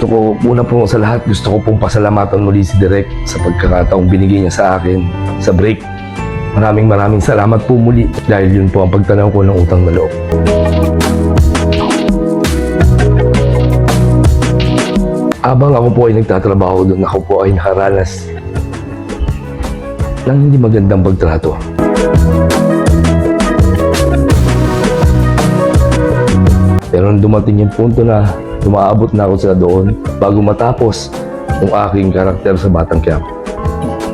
Gusto ko, una po sa lahat, gusto ko pong pasalamatan muli si Direk sa pagkakataong binigay niya sa akin sa break. Maraming salamat po muli dahil yun po ang pagtanaw ko ng utang na loob. Habang ako po ay nagtatrabaho doon, ako po ay nakaranas ng hindi magandang pagtrato. Pero nung dumating yung punto na umaabot na ako sila doon bago matapos ang aking karakter sa Batang Quiapo.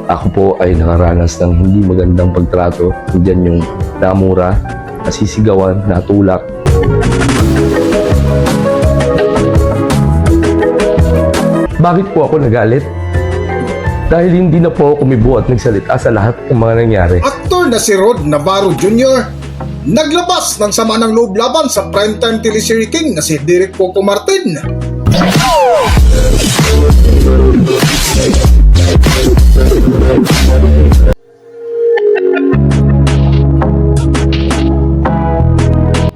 Ako po ay nakaranas ng hindi magandang pagtrato. Diyan yung namura, nasisigawan, natulak. Bakit po ako nagalit? Dahil hindi na po ako kumibo at nagsalita sa lahat ng mga nangyari. Aktor na si Rod Navarro Jr. naglabas ng sama ng loob laban sa primetime teleserye king na si Derek Coco Martin.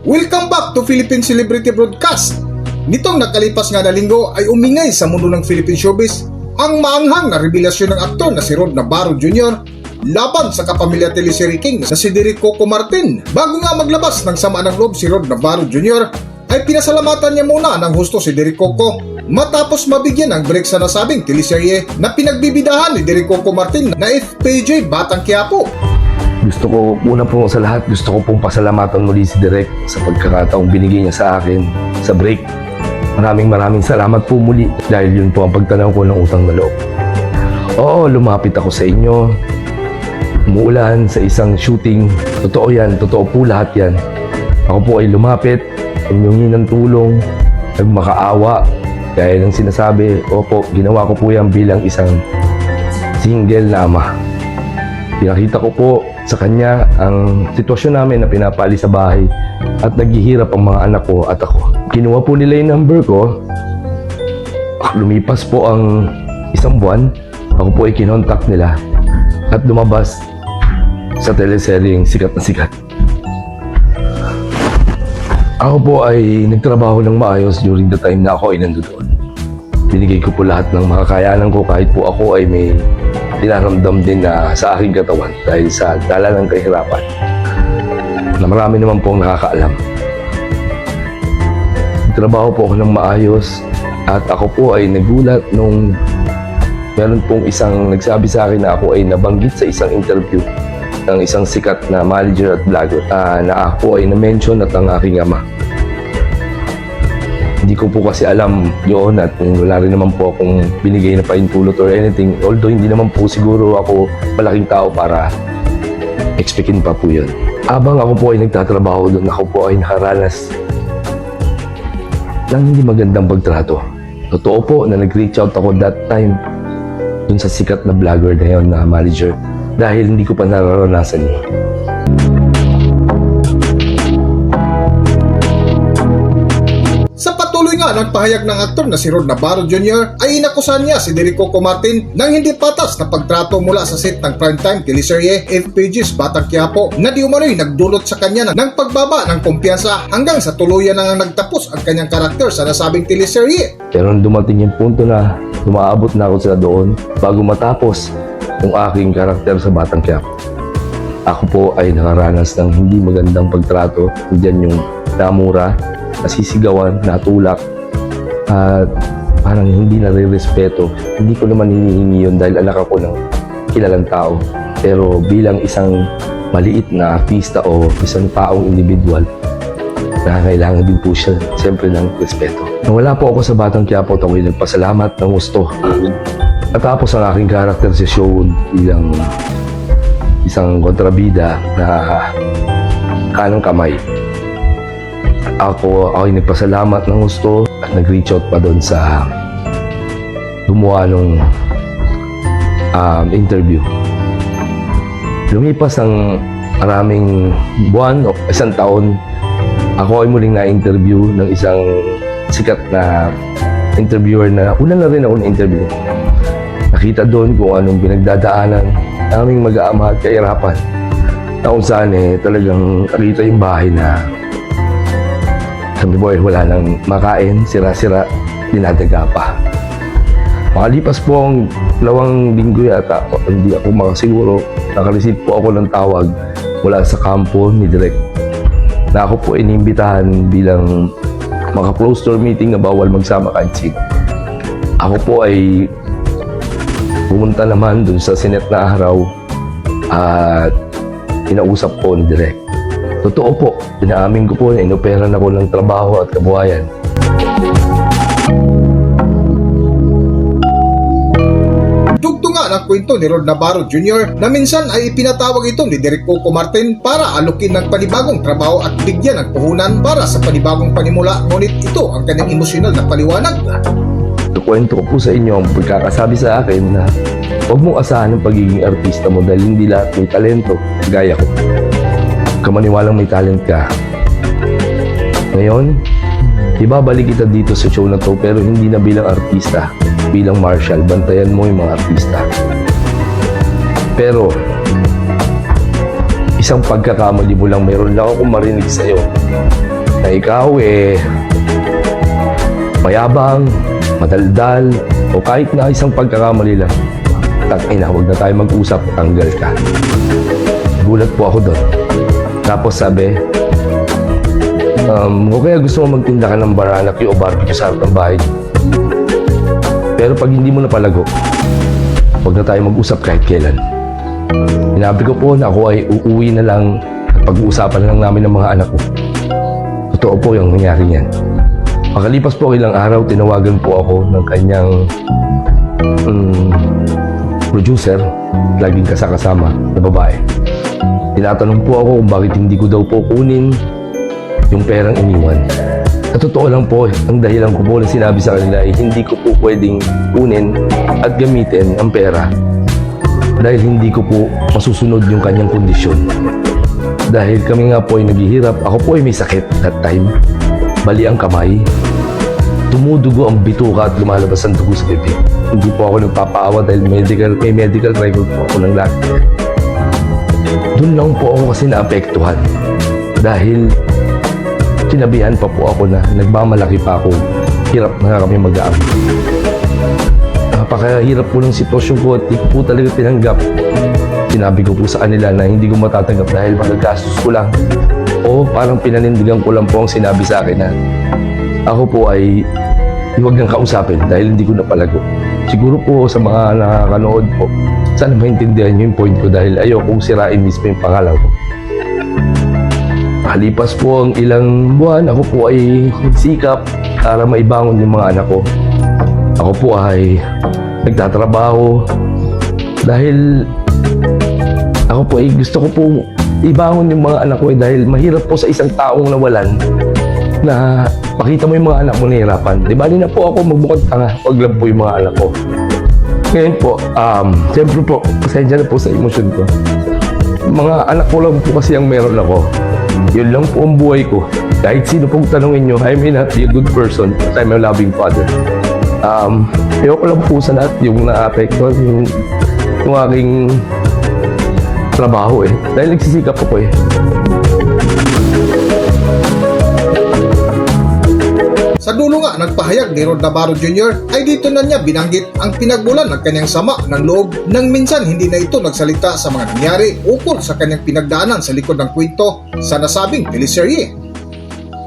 Welcome back to Philippine Celebrity Broadcast. Nitong nakalipas nga na linggo ay umingay sa mundo ng Philippine showbiz ang maanghang na revelasyon ng aktor na si Rod Navarro Jr. laban sa kapamilya teleserye king na si Derek Coco Martin. Bago nga maglabas ng sama ng loob si Rod Navarro Jr. ay pinasalamatan niya muna ng husto si Derek Coco matapos mabigyan ng break sa nasabing teleserye na pinagbibidahan ni Derek Coco Martin na FPJ Batang Quiapo. Gusto ko, una po sa lahat, gusto ko pong pasalamatan muli si Direk sa pagkakataong binigay niya sa akin sa break. Maraming salamat po muli dahil yun po ang pagtanaw ko ng utang na loob. Oo, lumapit ako sa inyo. Umuulan sa isang shooting. Totoo yan, totoo po lahat yan. Ako po ay lumapit, humingi ng tulong, nagmakaawa. Gaya ng sinasabi, opo, ginawa ko po yan bilang isang single na ama. Pinakita ko po sa kanya ang sitwasyon namin na pinapali sa bahay at naghihirap ang mga anak ko at ako. Kinuha po nila yung number ko. Lumipas po ang isang buwan. Ako po ay kinontak nila at lumabas sa teleseryeng sikat na sikat. Ako po ay nagtrabaho ng maayos during the time na ako ay nandoon. Binigay ko po lahat ng mga kakayanan ko kahit po ako ay may dinaramdam din na sa aking katawan dahil sa dala ng kahirapan na marami naman po ang nakakaalam. Trabaho po ako ng maayos at ako po ay nagulat nung meron pong isang nagsabi sa akin na ako ay nabanggit sa isang interview ng isang sikat na manager at vlogger na ako ay na-mention at ang aking ama. Hindi ko po kasi alam yun at wala rin naman po akong binigay na paintulot or anything. Although hindi naman po siguro ako malaking tao para expectin pa po yun. Habang ako po ay nagtatrabaho doon, ako po ay nakaranas ng hindi magandang pagtrato. Totoo po na nag-reach out ako that time dun sa sikat na vlogger na yun na manager dahil hindi ko pa nararanasan yun. Sa patuloy nga ng pahayag ng aktor na si Rod Navarro Jr. ay inakusan niya si Derek Coco Martin ng hindi patas na pagtrato mula sa set ng primetime teleserye FPJ's Batang Quiapo na di umano'y nagdulot sa kanya ng pagbaba ng kumpiyansa hanggang sa tuluyan na nagtapos ang kanyang karakter sa nasabing teleserye. Pero nung dumating yung punto na umaabot na ako sila doon bago matapos ang aking karakter sa Batang Quiapo. Ako po ay nakaranas ng hindi magandang pagtrato. Diyan yung namura, nasisigawan, natulak, at parang hindi nare-respeto. Hindi ko naman hinihingi yun dahil anak ako ng kilalang tao. Pero bilang isang maliit na artista o isang taong individual, kailangan din po siya siyempre ng respeto. Nawala po ako sa Batang Quiapo at ako'y nagpasalamat ng gusto. Natapos ang aking karakter sa show bilang isang kontrabida na kanang kamay. Ako ay nagpasalamat ng gusto at nag-reach out pa doon sa gumawa ng interview. Lumipas ang maraming buwan o isang taon, ako ay muling na-interview ng isang sikat na interviewer na una na rin ako na-interview. Nakita doon kung anong pinagdadaanan naming mag-aama at kahirapan. Na kung saan talagang nakita yung bahay na sabi mo wala nang makain, sira-sira. dinadaga pa. Makalipas po ang 2 linggo yata, hindi ako makasiguro, nakareceive po ako ng tawag mula sa kampo ni Direk na ako po inimbitahan bilang maka-close door meeting na bawal magsama kahit sino. Ako po ay pumunta naman dun sa Senate na araw at inausap po ni Direk. Totoo po, inaamin ko po na inoperan ako ng trabaho at kabuhayan. Dugtungan ang kwento ni Rod Navarro Jr. na minsan ay ipinatawag ito ni Direk Coco Martin para alukin ng panibagong trabaho at bigyan ng puhunan para sa panibagong panimula, ngunit ito ang kanyang emosyonal na paliwanag. Kwento ko po sa inyo ang pagkakasabi sa akin na huwag mong asahan ang pagiging artista mo dahil hindi lahat may talento, gaya ko. Kamaniwalang may talent ka. Ngayon, ibabalik kita dito sa show na to pero hindi na bilang artista, bilang marshal, bantayan mo yung mga artista. Pero, isang pagkakamali mo lang, meron lang akong marinig sa'yo na ikaw mayabang, madaldal, o kahit na isang pagkakamali lang. Tangina, huwag na tayo mag-usap, tanggal ka. Gulat po ako doon. Tapos sabi, o kaya gusto mo magtinda ka ng baranaki o barbecue sa harap ng bahay. Pero pag hindi mo napalago, huwag na tayo mag-usap kahit kailan. Sinabi ko po na ako ay uuwi na lang at pag-uusapan lang namin ng mga anak ko. Totoo po yung nangyari niyan. Makalipas po ilang araw, tinawagan po ako ng kanyang producer, laging kasama na babae. Tinatanong po ako kung bakit hindi ko daw po kunin yung perang iniwan. Sa totoo lang po, ang dahilan ko po na sinabi sa kanila ay hindi ko po pwedeng kunin at gamitin ang pera dahil hindi ko po masusunod yung kanyang kondisyon. Dahil kami nga po ay naghihirap, ako po ay may sakit that time. Bali ang kamay, tumudugo ang bituka at lumalabas ang dugo sa bibig. Hindi po ako nagpapaawa dahil may medical record po ako ng lahat. Doon lang po ako kasi naapektuhan dahil sinabihan pa po ako na nagmamalaki pa ako. Hirap na kami mag-aamay. Napakahirap po ng sitwasyon ko at hindi ko po talaga tinanggap. Sinabi ko po sa kanila na hindi ko matatanggap dahil magagastos ko lang. O parang pinanindigan ko lang po ang sinabi sa akin na ako po ay huwag nang kausapin dahil hindi ko napalago. Siguro po sa mga nakakanood po, sana maintindihan nyo yung point ko dahil ayokong sirain mismo yung pangalan ko. Halipas po ang ilang buwan, ako po ay nagsikap para maibangon yung mga anak ko. Ako po ay nagtatrabaho dahil ako po ay gusto ko po ibangon yung mga anak ko dahil mahirap po sa isang taong nawalan na makita mo yung mga anak mo nahihirapan. Di ba na po ako magbukod tanga pag lang po yung mga anak ko. Ngayon po, siyempre po, pasensya na po sa emosyon ko. Mga anak ko lang po kasi ang meron ako. Yun lang po ang buhay ko. Kahit sino pong tanungin nyo, I may not be a good person, but I'm a loving father. Ayoko lang po sa lahat yung na-apektuhan yung aking trabaho dahil nagsisikap ako Sa dulo nga nagpahayag ni Rod Navarro Jr. ay dito na niya binanggit ang pinagmulan ng kanyang sama ng loob nang minsan hindi na ito nagsalita sa mga nangyari ukol sa kanyang pinagdaanan sa likod ng kwento sa nasabing teleserye.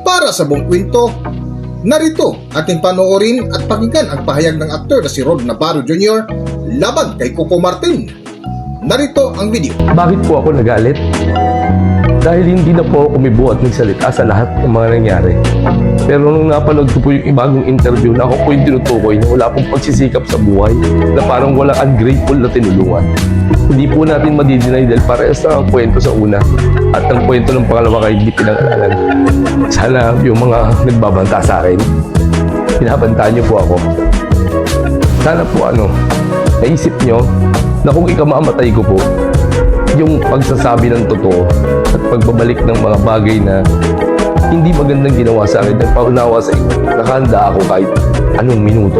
Para sa buong kwento, narito ating panoorin at pakinggan ang pahayag ng aktor na si Rod Navarro Jr. laban kay Coco Martin. Narito ang video. Bakit po ako nagalit? Dahil hindi na po ako kumibuhat nagsalita sa lahat ng mga nangyari. Pero nung napanood ko po yung bagong interview na ako po yung tinutukoy na wala pong pagsisikap sa buhay, na parang walang ungrateful na tinulungan. Hindi po natin madidinay dahil parehas na ang kwento sa una at ang kwento ng pangalawa kay hindi pinag-alalan. Sana yung mga nagbabanta sa akin, pinabantaan niyo po ako. Sana po naisip niyo na kung ikamamatay ko po, yung pagsasabi ng totoo at pagbabalik ng mga bagay na hindi magandang ginawa sa akin at paunawa sa inyo, nakahanda ako kahit anong minuto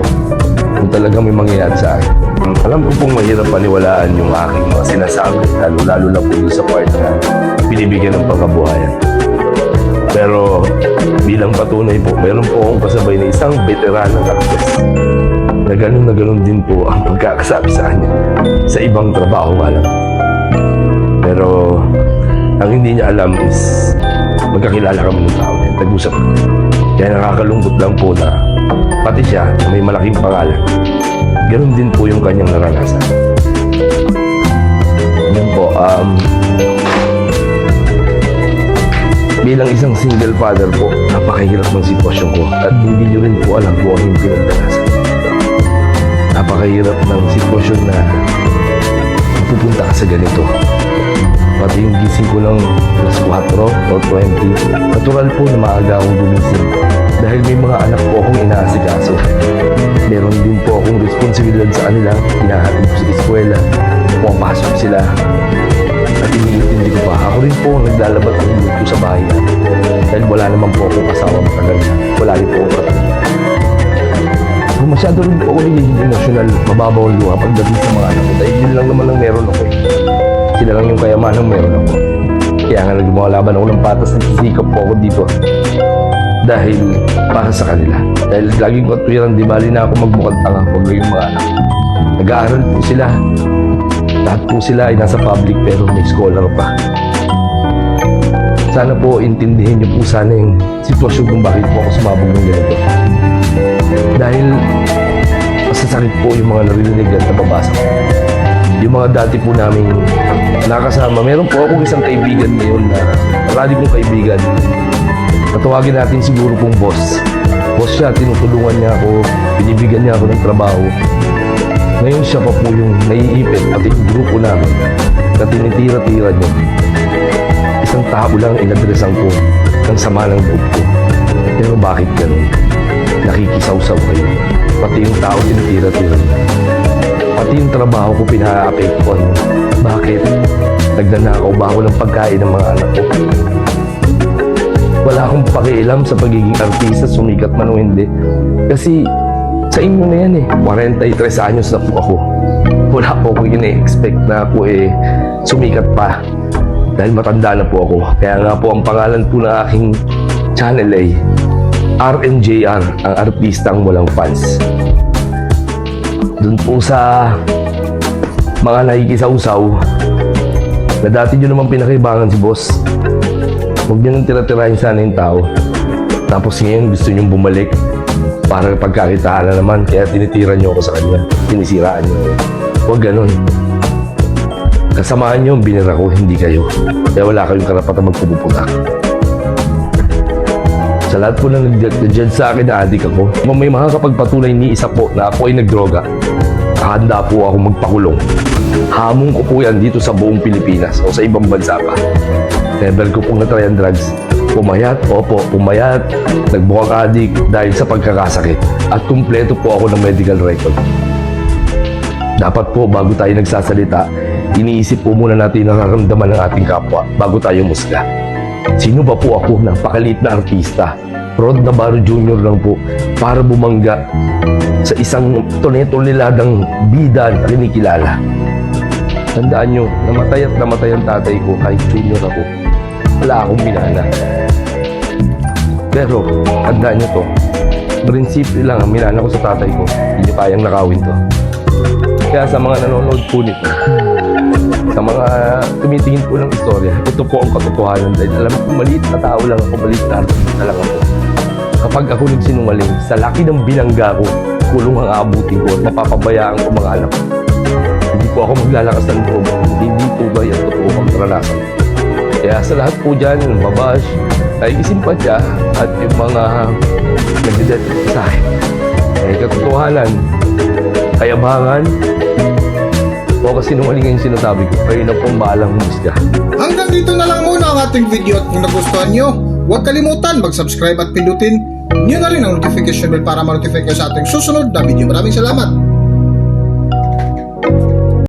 kung talagang may mangyayari sa akin. Alam ko pong mahirap paniwalaan yung aking mga sinasabi, lalo na po sa part na binibigyan ng pangkabuhayan. Pero Bilang patunay po, meron po akong kasabay na isang veteranang actress na ganun din po ang pagkakasabi sa kanya sa ibang trabaho nga lang. Pero ang hindi niya alam is magkakilala kami ng tao na yun. Nag-usap kami. Kaya nakakalungkot lang po na pati siya na may malaking pangalan, ganun din po yung kanyang naranasan. Yun po, bilang isang single father po, napakahirap ng sitwasyon ko at hindi nyo rin po alam kung ano yung pinagdanasan. Napakahirap ng sitwasyon na pupunta ka sa ganito. Pati yung gising ko ng plus 4 or 20, natural po na maaga akong gumising dahil may mga anak po akong inaasikaso. Meron din po akong responsibilidad sa kanila, hinahatid ko sa eskwela, pumapasok sila. At iniintindi ko pa, ako rin po ang naglalabat ng luto sa bahay natin. Dahil wala naman po akong asawa matagal na, wala rin po akong kapatid. Kung masyado rin po ako nagiging emosyonal, mababaw ang luha pagdating sa mga anak ko. Dahil yun lang naman ang meron ako eh. Sila lang yung kayamanang meron ako. Kaya nga nagmamalaban ako ng patas, nagsisikap po ako dito. Dahil para sa kanila. Dahil laging katwiran, di bali na ako magmukhang tanga, huwag lang yung mga anak. Nag-aaral po sila. Lahat po sila ay nasa public pero may scholar pa. Sana po intindihin niyo po sana yung sitwasyon kung bakit po ako sumabog ng ganito. Dahil masasakit po yung mga narinig at nababasa ko. Yung mga dati po namin nakasama. Meron po akong isang kaibigan ngayon na marami kong kaibigan. Patawagin natin siguro pong boss. Boss siya, tinutulungan niya ako, binibigyan niya ako ng trabaho. Ngayon siya pa po yung naiipit pati yung grupo namin na tinitira-tira niya. Isang tao lang inadresan ko ng sama ng loob ko. Pero bakit ganun? Nakikisaw-saw kayo. Pati yung tao tinitira-tira niya. Pati yung trabaho ko pinaapektuhan niya. Bakit? Nagnanakaw ba ako ng pagkain ng mga anak ko? Wala akong pakialam sa pagiging artista, sumikat man o hindi. Kasi sa inyo na yan eh. 43 anyos na po ako. Wala po akong ina-expect na po sumikat pa. Dahil matanda na po ako. Kaya nga po ang pangalan po ng aking channel ay RNJR, ang artistang walang fans. Doon po sa mga nakikisaw-saw na dati nyo naman pinakibangan si boss. Huwag nyo nang tira-tirahin sana yung tao. Tapos ngayon gusto nyo bumalik para pagkakitaan na naman, kaya tinitira nyo ako sa kanya, sinisiraan nyo. Huwag ganun. Kasamaan nyo ang binira ko, hindi kayo. Kaya wala kayong karapatan magpupuputak. Sa lahat po na nag-judge sa akin na adik ako, kung may makakapagpatunay ni isa po na ako ay nagdroga, handa po ako magpakulong. Hamon ko po yan dito sa buong Pilipinas o sa ibang bansa pa. Never ko pong natry ang drugs. Pumayat, opo, pumayat, nagbukang adik dahil sa pagkakasakit. At kumpleto po ako ng medical record. Dapat po bago tayo nagsasalita, iniisip po muna natin ang nararamdaman ng ating kapwa bago tayo musga. Sino ba po ako, napakaliit na artista? Rod Navarro Jr. lang po para bumangga sa isang tonetoneladang bida na kinikilala. Tandaan nyo, namatay at namatay ang tatay ko kahit junior ako. Wala akong binana. Pero, tandaan nyo to, prinsipyo lang ang minana ko sa tatay ko, hindi nyo kayang nakawin to. Kaya sa mga nanonood po nito, sa mga tumitingin po ng istorya, ito po ang katotohanan dahil alam ko maliit na tao lang ako, maliit na artista lang ako. Kapag ako nagsinungaling, sa laki ng binangga ko, kulong ang aabutin ko at mapapabayaan ko mga anak ko. Hindi po ako maglalakas ng loob, hindi po ba yung totoo ang karanasan. Kaya sa lahat po dyan, babash, ay isimpatya at yung mga nagdidetect sa akin. Ay katotohanan, kayabangan, o kasi sinungaling yung sinasabi ko, kayo na pong bahalang humusga. Hanggang dito na lang muna ang ating video at kung nagustuhan nyo, huwag kalimutan mag-subscribe at pindutin nyo na rin ang notification bell para ma-notify kayo sa ating susunod na video. Maraming salamat!